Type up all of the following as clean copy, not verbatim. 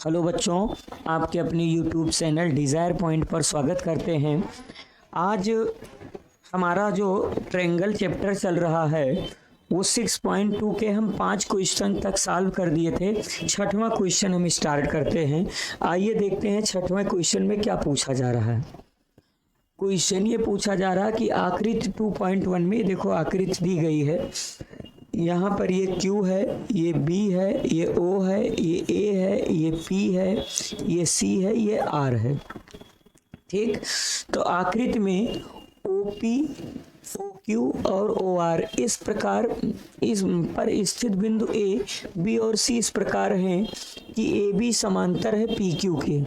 Hello बच्चों, आपके अपने यूट्यूब चैनल डिज़ायर पॉइंट पर स्वागत करते हैं। आज हमारा जो ट्रायंगल चैप्टर चल रहा है वो 6.2 के हम 5 क्वेश्चन तक सॉल्व कर दिए थे। छठवां क्वेश्चन हम स्टार्ट करते हैं। आइए देखते हैं छठवें क्वेश्चन में क्या पूछा जा रहा है। क्वेश्चन ये पूछा जा रहा है कि आकृति 2.1 में देखो आकृति दी गई है। यहाँ पर ये Q है, ये B है, ये O है, ये A है, ये P है, ये C है, ये R है। ठीक, तो आकृति में OP, OQ और OR इस प्रकार इस पर स्थित बिंदु A, B और C इस प्रकार हैं कि AB समांतर है PQ के।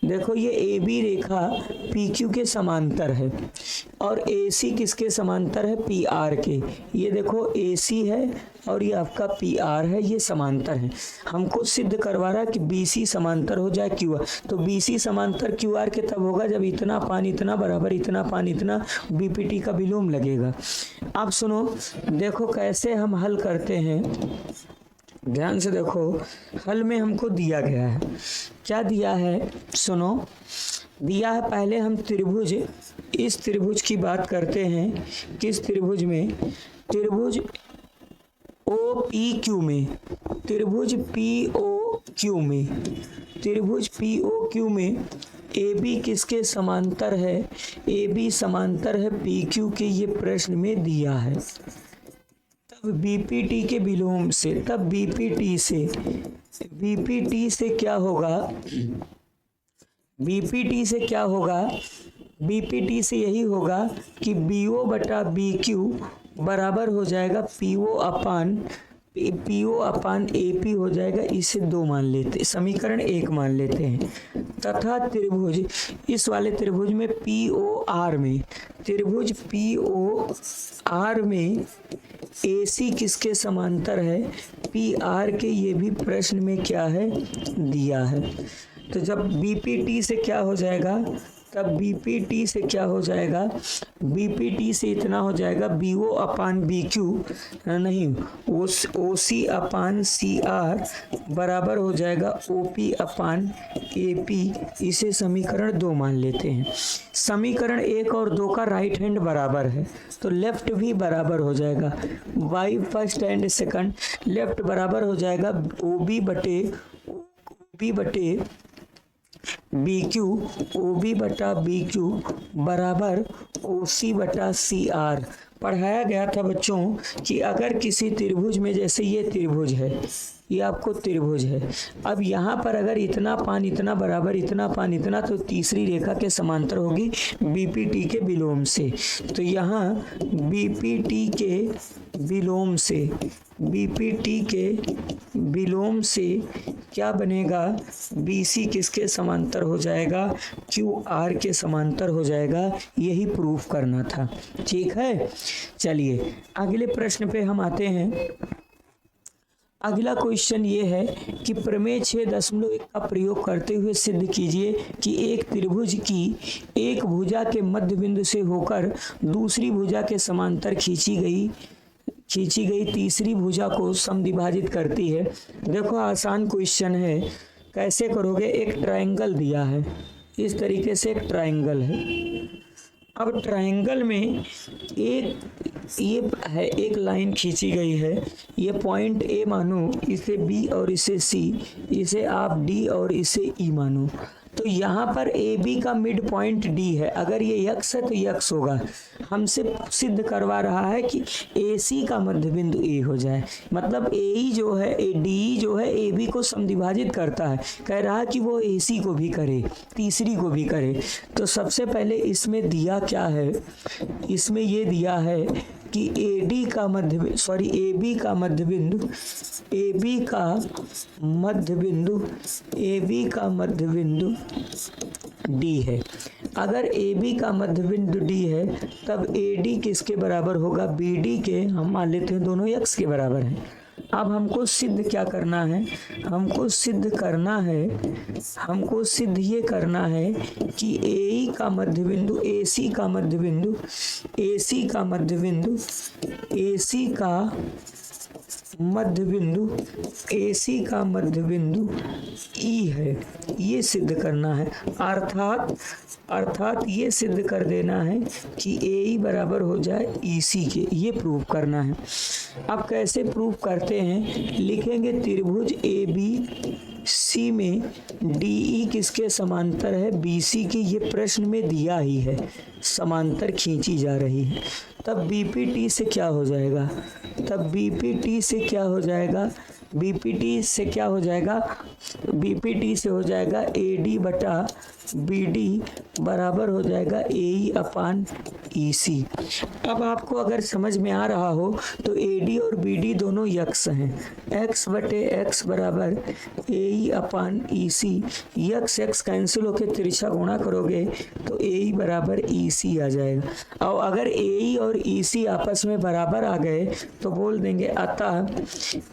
देखो ये AB रेखा PQ के समांतर है और AC किसके समांतर है? PR के। ये देखो AC है और ये आपका PR है, ये समांतर है। हमको सिद्ध करवा रहा है कि BC समांतर हो जाए QR। तो BC समांतर QR के तब होगा जब इतना पान इतना बराबर इतना पान इतना, BPT का विलोम लगेगा। अब सुनो, देखो कैसे हम हल करते हैं, ध्यान से देखो। हल में हमको दिया गया है, क्या दिया है सुनो। दिया है, पहले हम त्रिभुज, इस त्रिभुज की बात करते हैं। किस त्रिभुज में? त्रिभुज OPQ में, त्रिभुज POQ में, त्रिभुज POQ में AB किसके समांतर है? AB समांतर है PQ के, ये प्रश्न में दिया है। तब BPT के विलोम से, तब BPT से क्या होगा? BPT से क्या होगा? BPT से यही होगा कि BO बटा BQ बराबर हो जाएगा PO अपान AP हो जाएगा। इसे 2 मान लेते, समीकरण 1 मान लेते हैं। तथा त्रिभुज, इस वाले त्रिभुज में POR में, त्रिभुज POR में AC किसके समांतर है? PR के। ये भी प्रश्न में क्या है? दिया है। तो जब BPT से क्या हो जाएगा? तब BPT से क्या हो जाएगा? BPT से इतना हो जाएगा BO अपान BQ नहीं, OC अपान CR बराबर हो जाएगा OP अपान AP। इसे समीकरण 2 मान लेते हैं। समीकरण 1 और 2 का राइट हैंड बराबर है तो लेफ्ट भी बराबर हो जाएगा। By first and second left बराबर हो जाएगा OB बटे BQ, OB बटा BQ बराबर OC बटा CR। पढ़ाया गया था बच्चों कि अगर किसी त्रिभुज में, जैसे ये त्रिभुज है, ये आपको त्रिभुज है, अब यहाँ पर अगर इतना पान इतना बराबर इतना पान इतना, तो तीसरी रेखा के समांतर होगी BPT के विलोम से। तो यहाँ BPT के विलोम से क्या बनेगा? BC किसके समांतर हो जाएगा? QR के समांतर हो जाएगा। यही प्रूफ करना था। ठीक है, चलिए अगले प्रश्न पे हम आते हैं। अगला क्वेश्चन ये है कि प्रमेय 6.1 का प्रयोग करते हुए सिद्ध कीजिए कि एक त्रिभुज की एक भुजा के मध्य बिंदु से होकर दूसरी भुजा के समांतर खींची गई तीसरी भुजा को समद्विभाजित करती है। देखो आसान क्वेश्चन है, कैसे करोगे? एक ट्रायंगल दिया है, इस तरीके से एक ट्रायंगल है। अब ट्रायंगल में एक लाइन खींची गई है। ये पॉइंट A मानो, इसे B और इसे C, इसे आप D और इसे E मानो। तो यहाँ पर AB का मिड पॉइंट D है। अगर ये x है तो x होगा। हमसे सिद्ध करवा रहा है कि AC का मध्य बिंदु A हो जाए, मतलब AE जो है, DE जो है AB को समद्विभाजित करता है। कह रहा है कि वो AC को भी करे, तीसरी को भी करे। तो सबसे पहले इसमें दिया क्या है? इसमें ये दिया है कि AB का मध्य बिंदु D है। अगर AB का मध्य बिंदु D है तब AD किसके बराबर होगा? BD के। हम मान लेते हैं दोनों x के बराबर हैं। अब हमको सिद्ध क्या करना है? हमको सिद्ध ये करना है कि AC का मध्य बिंदु मध्य बिंदु AC का मध्य बिंदु E है, ये सिद्ध करना है। अर्थात ये सिद्ध कर देना है कि AE बराबर हो जाए EC के, ये प्रूव करना है। अब कैसे प्रूव करते हैं, लिखेंगे त्रिभुज ABC में DE किसके समांतर है, BC की, ये प्रश्न में दिया ही है, समांतर खींची जा रही है। तब BPT से क्या हो जाएगा, BPT से हो जाएगा AD बटा BD बराबर हो जाएगा AE अपान EC। अब आपको अगर समझ में आ रहा हो तो AD और BD दोनों यक्स हैं, x बटे x बराबर AE अपान EC। यक्स कैंसिल होकर तिरछा गुणा करोगे तो AE बराबर EC आ जाएगा। और अगर AE और EC आपस में बराबर आ गए तो बोल देंगे अतः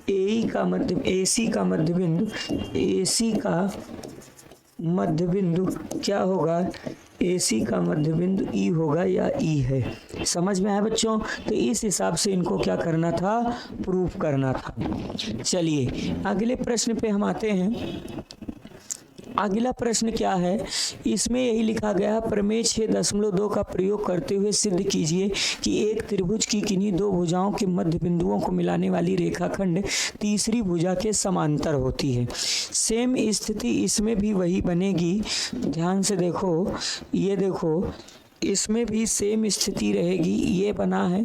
AC का मध्य बिंदु क्या होगा, AC का मध्य बिंदु E होगा या E है। समझ में आया बच्चों? तो इस हिसाब से इनको क्या करना था, प्रूफ करना था। चलिए अगले प्रश्न पे हम आते हैं। अगला प्रश्न क्या है, इसमें यही लिखा गया, प्रमेय 6.2 का प्रयोग करते हुए सिद्ध कीजिए कि एक त्रिभुज की किन्हीं दो भुजाओं के मध्य बिंदुओं को मिलाने वाली रेखाखंड तीसरी भुजा के समांतर होती है। सेम स्थिति इसमें भी वही बनेगी। ध्यान से देखो, ये देखो इसमें भी सेम स्थिति रहेगी, ये बना है।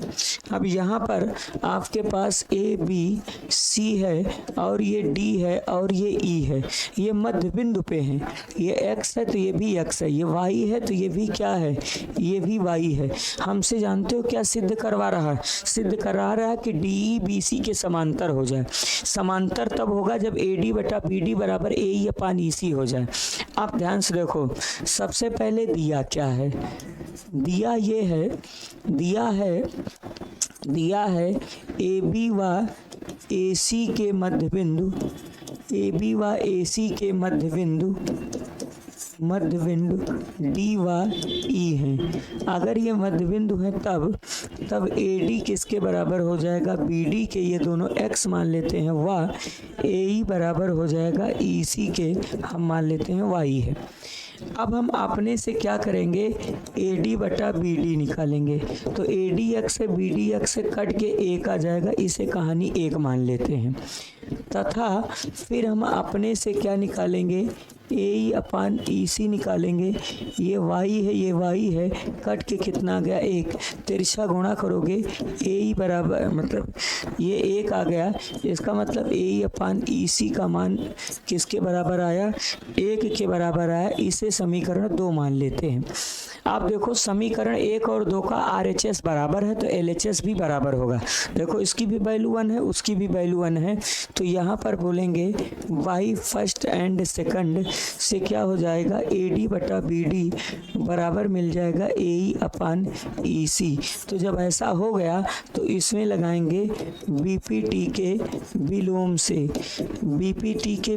अब यहाँ पर आपके पास ABC है और ये D है और ये E है, ये मध्य बिंदु पे हैं। ये X है तो ये भी X है, ये Y है तो ये भी क्या है, ये भी Y है। हमसे जानते हो क्या सिद्ध करवा रहा है, सिद्ध करा रहा है कि DE BC के समांतर हो जाए। समांतर तब होगा जब AD बटा BD बराबर AE अपान EC हो जाए। आप ध्यान से देखो, सबसे पहले दिया क्या है, दिया ये है, दिया है AB व AC के मध्य बिंदु, AB व AC के मध्य बिंदु D व E हैं। अगर ये मध्य बिंदु है तब AD किसके बराबर हो जाएगा, BD के, ये दोनों X मान लेते हैं, व AE बराबर हो जाएगा EC के, हम मान लेते हैं Y है। अब हम अपने से क्या करेंगे, AD बटा BD निकालेंगे। तो AD x से BD x से कट के 1 आ जाएगा, इसे कहानी 1 मान लेते हैं। तथा फिर हम अपने से क्या निकालेंगे, AE अपान EC निकालेंगे। ये Y है, ये Y है, कट के कितना आ गया, 1, तिरछा गुणा करोगे AE बराबर, मतलब ये 1 आ गया, इसका मतलब AE अपान EC का मान किसके बराबर आया, 1 के बराबर आया। इसे समीकरण 2 मान लेते हैं। आप देखो समीकरण 1 और 2 का RHS बराबर है तो LHS भी बराबर होगा। देखो इसकी भी वैल्यू 1 है, उसकी भी वैल्यू 1 है, तो यहाँ पर बोलेंगे Y फर्स्ट एंड सेकंड से क्या हो जाएगा, AD बटा BD बराबर मिल जाएगा AE अपान EC। तो जब ऐसा हो गया तो इसमें लगाएंगे BPT के विलोम से, तो BPT के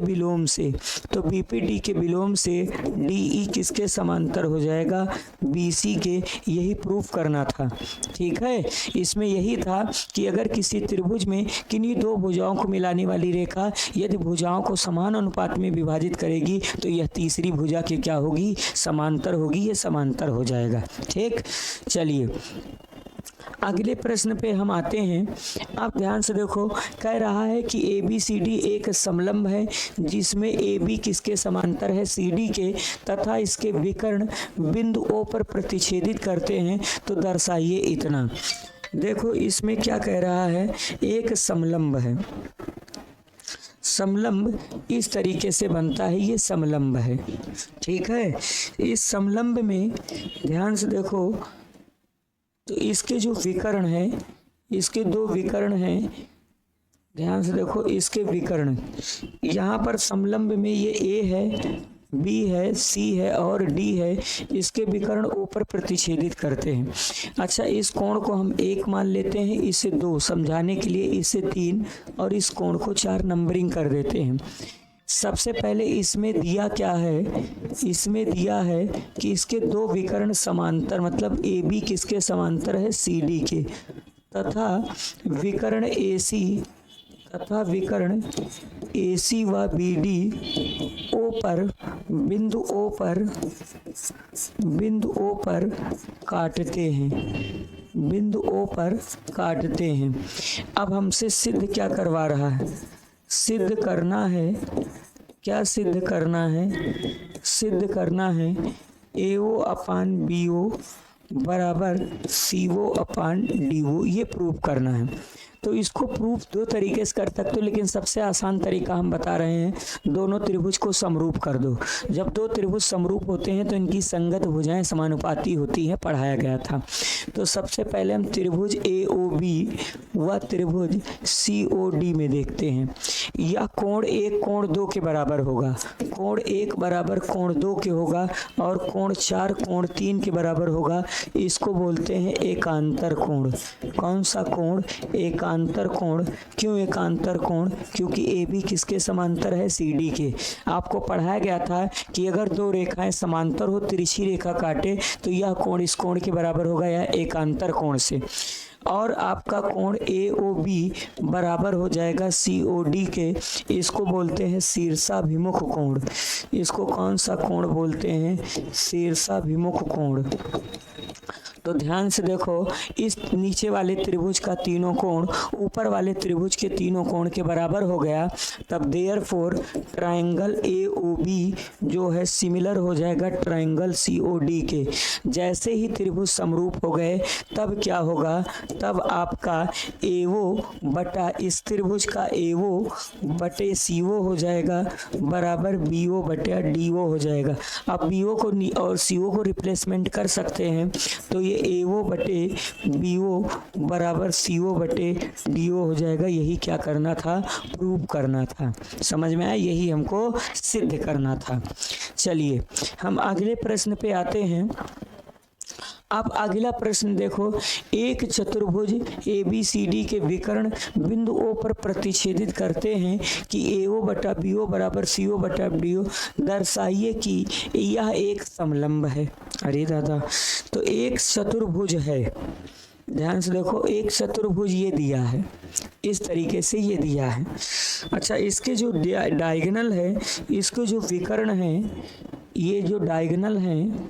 विलोम से DE किसके समांतर हो जाएगा, BC के। यही प्रूफ करना था, ठीक है। इसमें यही था कि अगर किसी त्रिभुज में किन्हीं दो भुजाओं को मिलाने वाली रेखा यदि भुजाओं को समान अनुपात में विभाजित करेगी तो यह तीसरी भुजा की क्या होगी, समांतर होगी, ये समांतर हो जाएगा, ठीक। चलिए अगले प्रश्न पे हम आते हैं। आप ध्यान से देखो, कह रहा है कि ABCD एक समलंब है जिसमें AB किसके समांतर है, CD के, तथा इसके विकर्ण बिंदु O पर प्रतिच्छेदित करते हैं, तो दर्शाइए इतना। देखो इसमें क्या कह रहा है, एक समलंब है, समलंब इस तरीके से बनता है, ये समलंब है, ठीक है। इस समलंब में ध्यान से देखो, तो इसके जो विकर्ण है, इसके 2 विकर्ण हैं, ध्यान से देखो इसके विकर्ण, यहाँ पर समलंब में ये A है, B है, C है और D है, इसके विकर्ण ऊपर प्रतिच्छेदित करते हैं। अच्छा, इस कोण को हम 1 मान लेते हैं, इसे 2, समझाने के लिए इसे 3 और इस कोण को 4 नंबरिंग कर देते हैं। सबसे पहले इसमें दिया क्या है, इसमें दिया है कि इसके 2 विकर्ण समांतर, मतलब AB किसके समांतर है, CD के, तथा विकर्ण AC तथा विकर्ण AC व BD बिंदु O पर काटते हैं, बिंदु O पर काटते हैं। अब हमसे सिद्ध क्या करवा रहा है? सिद्ध करना है, क्या सिद्ध करना है? सिद्ध करना है AO अपान BO बराबर CO अपान DO, ये प्रूव करना है। तो इसको प्रूफ दो तरीके से कर सकते हो, लेकिन सबसे आसान तरीका हम बता रहे हैं, दोनों त्रिभुज को समरूप कर दो। जब दो त्रिभुज समरूप होते हैं तो इनकी संगत भुजाएं समानुपाती होती हैं, पढ़ाया गया था। तो सबसे पहले हम त्रिभुज AOB व त्रिभुज COD में देखते हैं। यह कोण 1 कोण 2 के बराबर होगा, कोण 1 बराबर कोण 2 के होगा और कोण 4 कोण 3 के बराबर होगा। इसको बोलते हैं एकांतर कोण। कौन सा कोण? एकांतर कोण। क्यों एकांतर कोण? क्योंकि AB किसके समांतर है? CD के। आपको पढ़ाया गया था कि अगर दो रेखाएं समांतर हो, तिरछी रेखा काटे, तो यह कोण इस कोण के बराबर होगा, या एकांतर कोण से। और आपका कोण AOB बराबर हो जाएगा COD के। इसको बोलते हैं शीर्षाभिमुख कोण। इसको कौन सा कोण बोलते हैं? शीर्षाभिमुख कोण। तो ध्यान से देखो, इस नीचे वाले त्रिभुज का तीनों कोण ऊपर वाले त्रिभुज के तीनों कोण के बराबर हो गया। तब देयरफॉर ट्रायंगल AOB जो है सिमिलर हो जाएगा ट्रायंगल COD के। जैसे ही त्रिभुज समरूप हो गए तब क्या होगा? तब आपका AO बटा इस त्रिभुज का AO बटे CO हो जाएगा बराबर BO बटे DO हो जाएगा। अब BO को और CO को रिप्लेसमेंट कर सकते हैं, तो ये AO बटे BO बराबर CO बटे DO हो जाएगा। यही क्या करना था? प्रूव करना था। समझ में आया? यही हमको सिद्ध करना था। चलिए हम अगले प्रश्न पे आते हैं। अब अगला प्रश्न देखो, एक चतुर्भुज ABCD के विकर्ण बिंदु O पर प्रतिच्छेदित करते हैं कि AO बटा BO बराबर CO बटा DO। दर्शाइए कि यह एक समलंब है। अरे दादा, तो एक चतुर्भुज है, ध्यान से देखो, एक चतुर्भुज ये दिया है, इस तरीके से ये दिया है। अच्छा, इसके जो डायगोनल है, इसके जो विकर्ण है, ये जो डायगोनल है,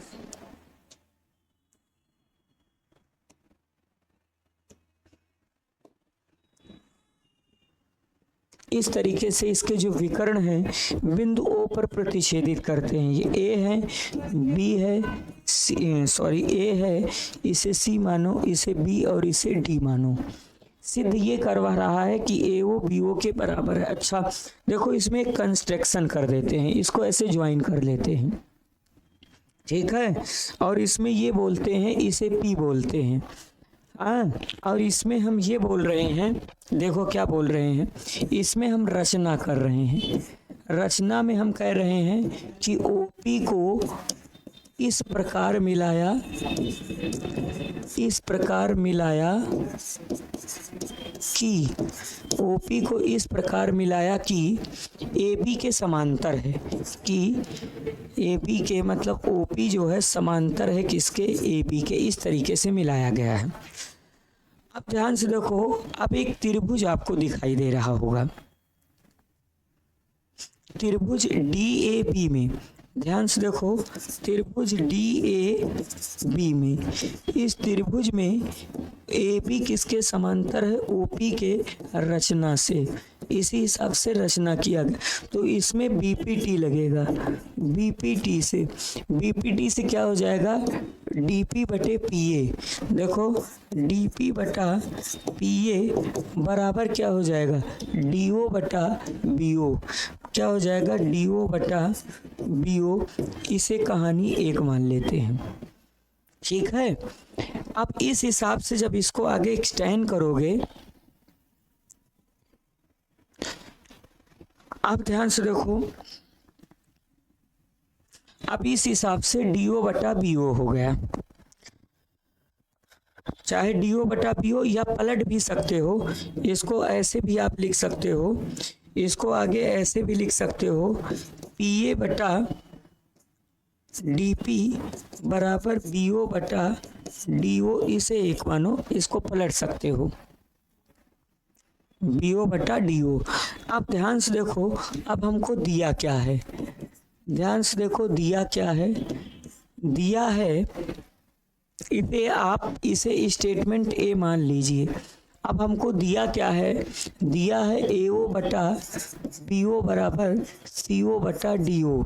इस तरीके से इसके जो विकर्ण हैं बिंदु O पर प्रतिच्छेदित करते हैं। ये A है, B है, A है, इसे C मानो, इसे B और इसे D मानो। सिद्ध ये करवा रहा है कि AO BO के बराबर है। अच्छा देखो, इसमें एक कंस्ट्रक्शन कर देते हैं, इसको ऐसे ज्वाइन कर लेते हैं, ठीक है। और इसमें ये बोलते हैं, इसे P बोलते हैं, हाँ। और इसमें हम ये बोल रहे हैं, देखो क्या बोल रहे हैं, इसमें हम रचना कर रहे हैं। रचना में हम कह रहे हैं कि OP को इस प्रकार मिलाया, इस प्रकार मिलाया कि OP को इस प्रकार मिलाया कि AB के समांतर है, कि AB के मतलब OP जो है समांतर है किसके? AB के। इस तरीके से मिलाया गया है। अब ध्यान से देखो, अब एक त्रिभुज आपको दिखाई दे रहा होगा, त्रिभुज DAB में। ध्यान से देखो, त्रिभुज DAB में, इस त्रिभुज में AB किसके समांतर है? OP के रचना से। इसी हिसाब से रचना किया गया, तो इसमें BPT लगेगा। BPT से क्या हो जाएगा? DP बटे PA। देखो DP बटा PA बराबर क्या हो जाएगा? DO बटा BO। क्या हो जाएगा? DO बटा BO। इसे कहानी 1 मान लेते हैं, ठीक है। अब इस हिसाब से जब इसको आगे एक्सटेंड करोगे, अब ध्यान से देखो, अब इस हिसाब से DO बटा BO हो गया। चाहे DO बटा BO या पलट भी सकते हो, इसको ऐसे भी आप लिख सकते हो, इसको आगे ऐसे भी लिख सकते हो, PA बटा DP बराबर BO बटा DO। इसे 1 मानो, इसको पलट सकते हो। BO बटा DO। अब ध्यान से देखो, अब हमको दिया क्या है, ध्यान से देखो दिया क्या है, दिया है इसे आप इसे स्टेटमेंट ए मान लीजिए। अब हमको दिया क्या है, दिया है AO बटा BO बराबर CO बटा DO।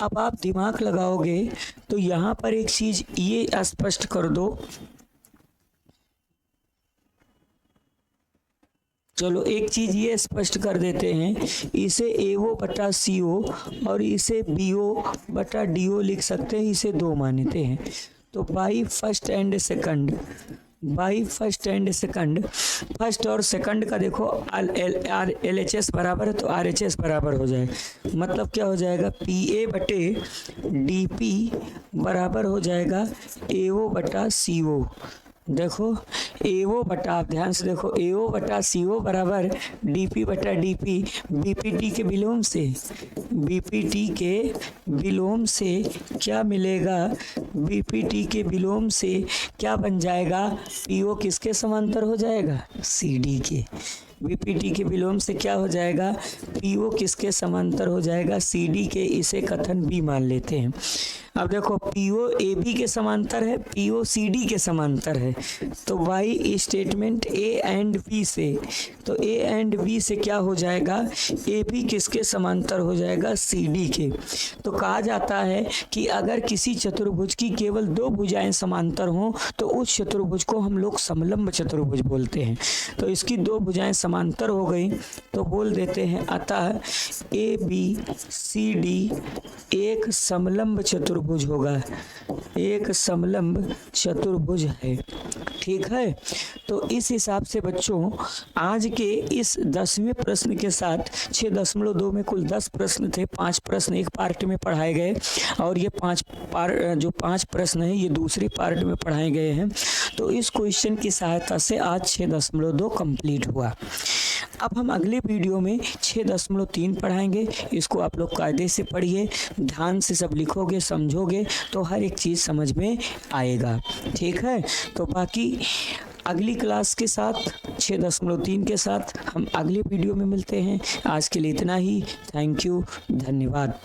अब आप दिमाग लगाओगे तो यहाँ पर एक चीज ये स्पष्ट कर दो, चलो एक चीज ये स्पष्ट कर देते हैं, इसे AO बटा CO और इसे BO बटा DO लिख सकते हैं, इसे दो मानते हैं। तो by first and second, by first and second, first और सेकंड का देखो LHS बराबर है तो RHS बराबर हो जाए, मतलब क्या हो जाएगा, PA बटे DP बराबर हो जाएगा AO बटा CO। देखो AO बटा, आप ध्यान से देखो, AO बटा CO बराबर DP बटा DP, BPT के विलोम से, BPT के विलोम से क्या मिलेगा, BPT के विलोम से क्या बन जाएगा, PO किसके समांतर हो जाएगा, CD के। BPT के विलोम से क्या हो जाएगा, PO किसके समांतर हो जाएगा, CD के। इसे कथन B मान लेते हैं। अब देखो PO AB के समांतर है, PO CD के समांतर है, तो by statement A and B से, तो A एंड B से क्या हो जाएगा, AB किसके समांतर हो जाएगा, CD के। तो कहा जाता है कि अगर किसी चतुर्भुज की केवल दो भुजाएं समांतर हों तो उस चतुर्भुज को हम लोग समलंब चतुर्भुज बोलते हैं। तो इसकी दो भुजाएं समांतर हो गई तो बोल देते हैं अतः ABCD एक समलंब चतुर्भुज होगा, एक समलंब चतुर्भुज है। ठीक है, तो इस हिसाब से बच्चों आज के इस 10वें प्रश्न के साथ 6.2 में कुल 10 प्रश्न थे, 5 प्रश्न एक पार्ट में पढ़ाए गए और ये 5 प्रश्न है ये दूसरे पार्ट में पढ़ाए गए हैं। तो इस क्वेश्चन की सहायता से आज 6.2 कंप्लीट हुआ। अब हम अगले वीडियो में 6.3 पढ़ाएंगे, इसको आप लोग कायदे से पढ़िए, ध्यान से सब लिखोगे समझोगे तो हर एक चीज़ समझ में आएगा। ठीक है, तो बाकी अगली क्लास के साथ 6.3 के साथ हम अगले वीडियो में मिलते हैं। आज के लिए इतना ही, थैंक यू, धन्यवाद।